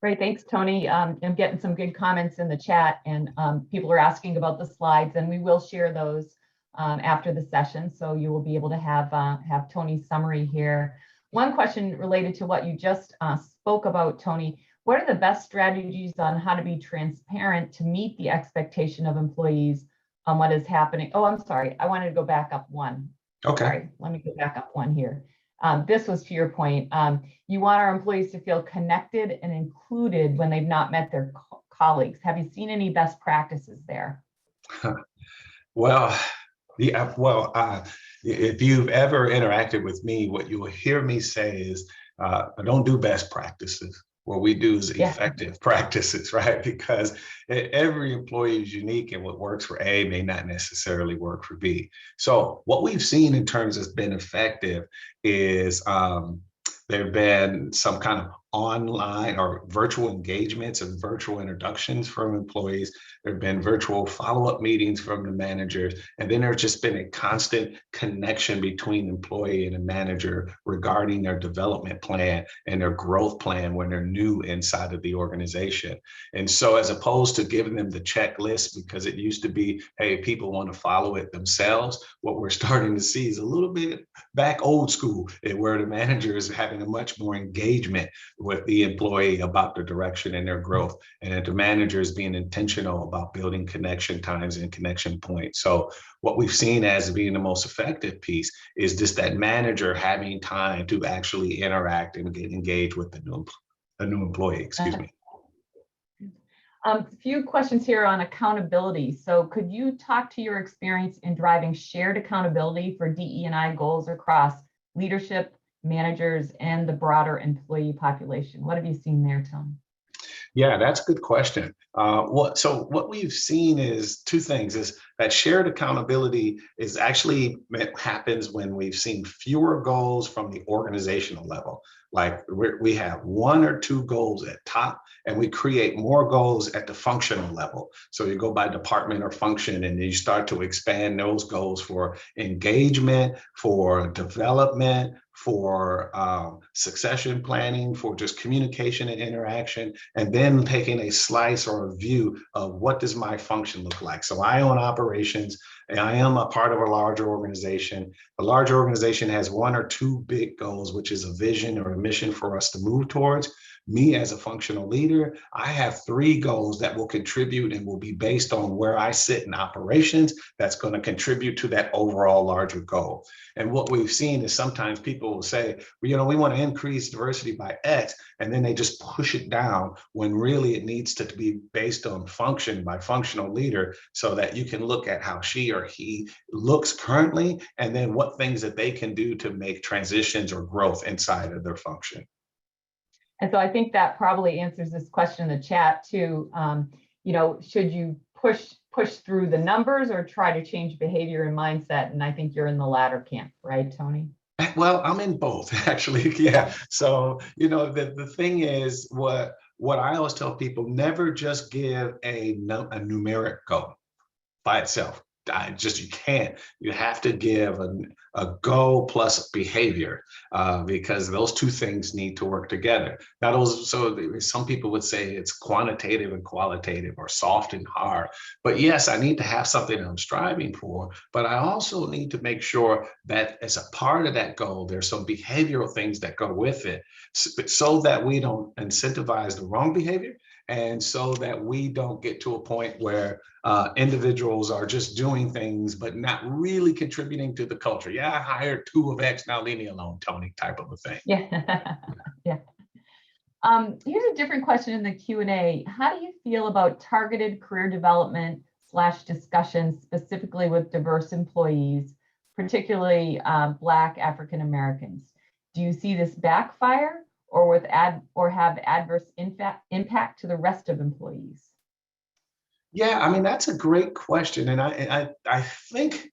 Great, thanks, Tony. I'm getting some good comments in the chat, and people are asking about the slides, and we will share those after the session, so you will be able to have Tony's summary here. One question related to what you just spoke about, Tony. What are the best strategies on how to be transparent to meet the expectation of employees on what is happening? Oh, I'm sorry. I wanted to go back up one. Okay. Sorry, let me go back up one here. This was to your point. You want our employees to feel connected and included when they've not met their colleagues. Have you seen any best practices there? Well, if you've ever interacted with me, what you will hear me say is, don't do best practices. What we do is effective practices, right? Because every employee is unique, and what works for A may not necessarily work for B. So what we've seen in terms of been effective is there have been some kind of online or virtual engagements and virtual introductions from employees. There have been virtual follow-up meetings from the managers. And then there's just been a constant connection between employee and a manager regarding their development plan and their growth plan when they're new inside of the organization. And so as opposed to giving them the checklist, because it used to be, hey, people want to follow it themselves, what we're starting to see is a little bit back old school, where the manager is having a much more engagement with the employee about the direction and their growth, and that the manager is being intentional about building connection times and connection points. So what we've seen as being the most effective piece is just that manager having time to actually interact and get engaged with the new employee, excuse me. A few questions here on accountability. So could you talk to your experience in driving shared accountability for DE&I goals across leadership, managers, and the broader employee population? What have you seen there, Tom? Yeah, that's a good question. So what we've seen is two things: is that shared accountability is actually happens when we've seen fewer goals from the organizational level. Like we have one or two goals at top, and we create more goals at the functional level. So you go by department or function, and then you start to expand those goals for engagement, for development, for succession planning, for just communication and interaction, and then taking a slice or a view of what does my function look like. So I own operations, and I am a part of a larger organization. A larger organization has one or two big goals, which is a vision or a mission for us to move towards. Me as a functional leader, I have three goals that will contribute and will be based on where I sit in operations. That's going to contribute to that overall larger goal. And what we've seen is sometimes people will say, well, we want to increase diversity by X, and then they just push it down when really it needs to be based on function by functional leader, so that you can look at how she or he looks currently, and then what things that they can do to make transitions or growth inside of their function. And so I think that probably answers this question in the chat too. Should you push through the numbers or try to change behavior and mindset? And I think you're in the latter camp, right, Tony? Well, I'm in both, actually. Yeah. So, the thing is, what I always tell people: never just give a numeric goal by itself. You can't. You have to give a goal plus behavior, because those two things need to work together. So some people would say it's quantitative and qualitative, or soft and hard. But yes, I need to have something I'm striving for, but I also need to make sure that as a part of that goal, there's some behavioral things that go with it, so that we don't incentivize the wrong behavior, and so that we don't get to a point where individuals are just doing things but not really contributing to the culture. Yeah, I hired 2 of X, now leave me alone, Tony, type of a thing. Yeah. Yeah. Here's a different question in the Q&A. How do you feel about targeted career development / discussions specifically with diverse employees, particularly Black African Americans? Do you see this backfire or have adverse impact to the rest of employees? Yeah, I mean, that's a great question. And I think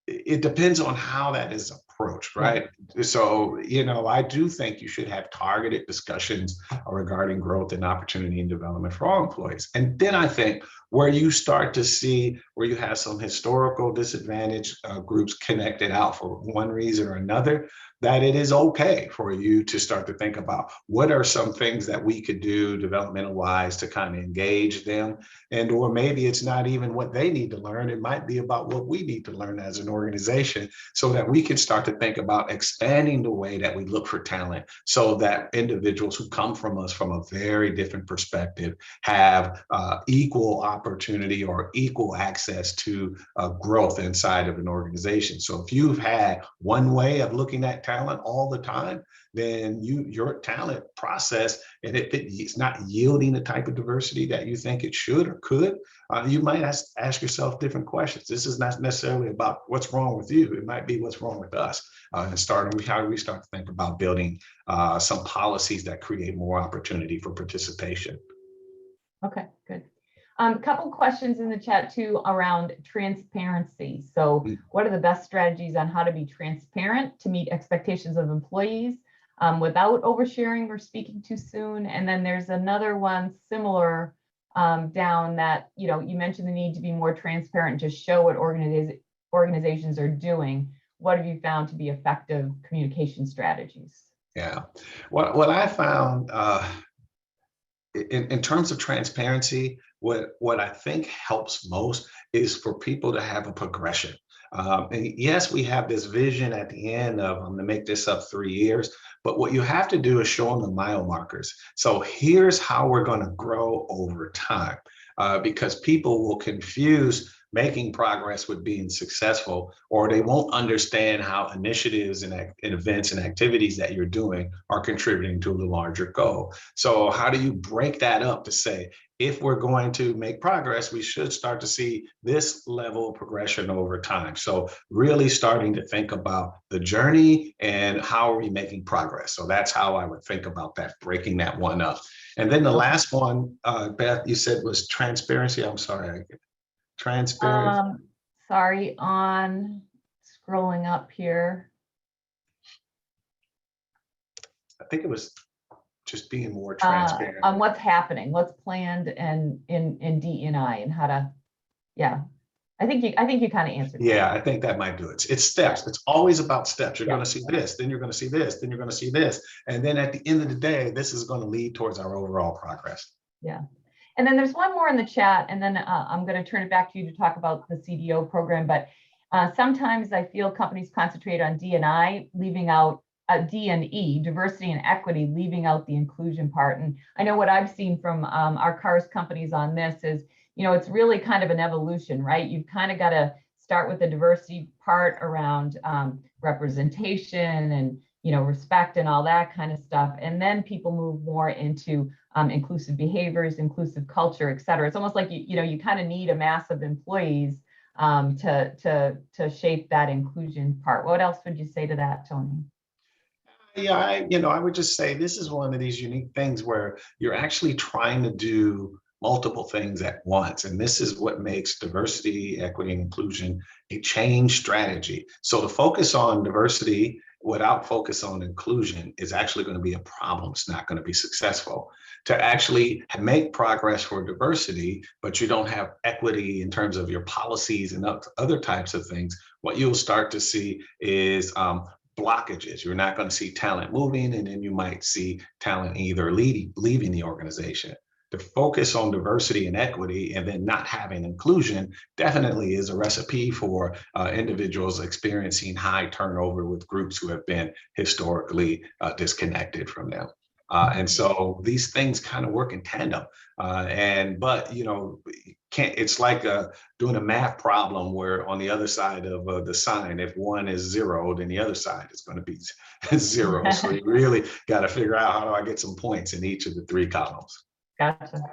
it depends on how that is approached, right? Yeah. So, I do think you should have targeted discussions regarding growth and opportunity and development for all employees. And then I think where you start to see where you have some historical disadvantaged groups connected out for one reason or another, that it is okay for you to start to think about what are some things that we could do developmental wise to kind of engage them. And or maybe it's not even what they need to learn. It might be about what we need to learn as an organization, so that we can start to think about expanding the way that we look for talent, so that individuals who come from us from a very different perspective have equal opportunity or equal access to growth inside of an organization. So if you've had one way of looking at talent all the time, then your talent process, and if it's not yielding the type of diversity that you think it should or could, you might ask yourself different questions. This is not necessarily about what's wrong with you. It might be what's wrong with us. And how do we start to think about building some policies that create more opportunity for participation? Okay, good. Couple questions in the chat too around transparency. So what are the best strategies on how to be transparent to meet expectations of employees without oversharing or speaking too soon? And then there's another one similar down that, you mentioned the need to be more transparent, to show what organizations are doing. What have you found to be effective communication strategies? Yeah, what I found in terms of transparency, what I think helps most is for people to have a progression. And yes, we have this vision at the end of, I'm going to make this up 3 years, but what you have to do is show them the mile markers. So here's how we're going to grow over time, because people will confuse making progress with being successful, or they won't understand how initiatives and events and activities that you're doing are contributing to the larger goal. So how do you break that up to say, if we're going to make progress, we should start to see this level of progression over time. So really starting to think about the journey and how are we making progress. So that's how I would think about that, breaking that one up. And then the last one, Beth, you said was transparency. I'm sorry. Transparency. Sorry, on scrolling up here. I think it was just being more transparent on what's happening, what's planned, and in D&I, and how to, yeah. I think you kind of answered. Yeah, I think that might do it. It's steps. Yeah. It's always about steps. You're going to see this, then you're going to see this, then you're going to see this, and then at the end of the day, this is going to lead towards our overall progress. Yeah. And then there's one more in the chat, and then I'm going to turn it back to you to talk about the CDO program. But sometimes I feel companies concentrate on D&I, leaving out D&E, diversity and equity, leaving out the inclusion part. And I know what I've seen from our CAHRS companies on this is, it's really kind of an evolution, right? You've kind of got to start with the diversity part around representation and respect and all that kind of stuff. And then people move more into inclusive behaviors, inclusive culture, et cetera. It's almost like, you kind of need a mass of employees to shape that inclusion part. What else would you say to that, Tony? Yeah, I would just say this is one of these unique things where you're actually trying to do multiple things at once. And this is what makes diversity, equity, and inclusion a change strategy. So to focus on diversity without focus on inclusion is actually going to be a problem. It's not going to be successful. To actually make progress for diversity, but you don't have equity in terms of your policies and other types of things, what you'll start to see is blockages. You're not going to see talent moving, and then you might see talent either leaving the organization. To focus on diversity and equity and then not having inclusion definitely is a recipe for individuals experiencing high turnover with groups who have been historically disconnected from them. And so these things kind of work in tandem. But it's like doing a math problem where on the other side of the sign, if one is 0, then the other side is going to be 0. So you really got to figure out, how do I get some points in each of the 3 columns? Gotcha.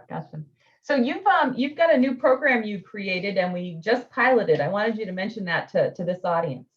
So you've got a new program you created, and we just piloted. I wanted you to mention that to this audience.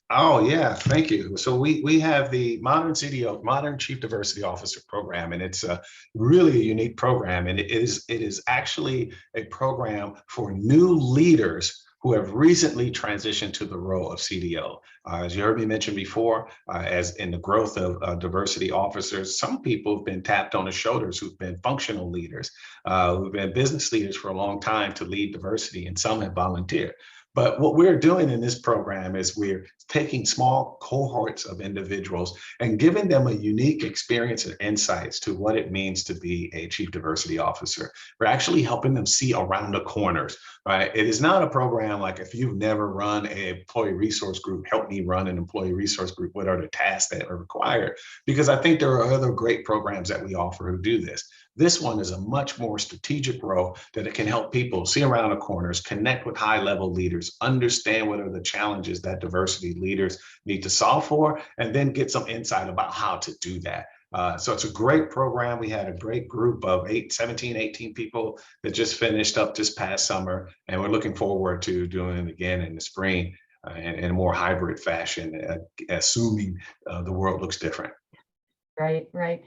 Oh yeah, thank you. So we have the Modern CDO, Modern Chief Diversity Officer program, and it's a really unique program. And it is actually a program for new leaders who have recently transitioned to the role of CDO. As you heard me mention before, as in the growth of diversity officers, some people have been tapped on the shoulders who've been functional leaders, who've been business leaders for a long time to lead diversity, and some have volunteered. But what we're doing in this program is we're taking small cohorts of individuals and giving them a unique experience and insights to what it means to be a chief diversity officer. We're actually helping them see around the corners, right? It is not a program like, if you've never run an employee resource group, help me run an employee resource group. What are the tasks that are required? Because I think there are other great programs that we offer who do this. This one is a much more strategic role that it can help people see around the corners, connect with high-level leaders, understand what are the challenges that diversity leaders need to solve for, and then get some insight about how to do that. So it's a great program. We had a great group of 17, 18 people that just finished up this past summer, and we're looking forward to doing it again in the spring in a more hybrid fashion, assuming the world looks different. Right, right.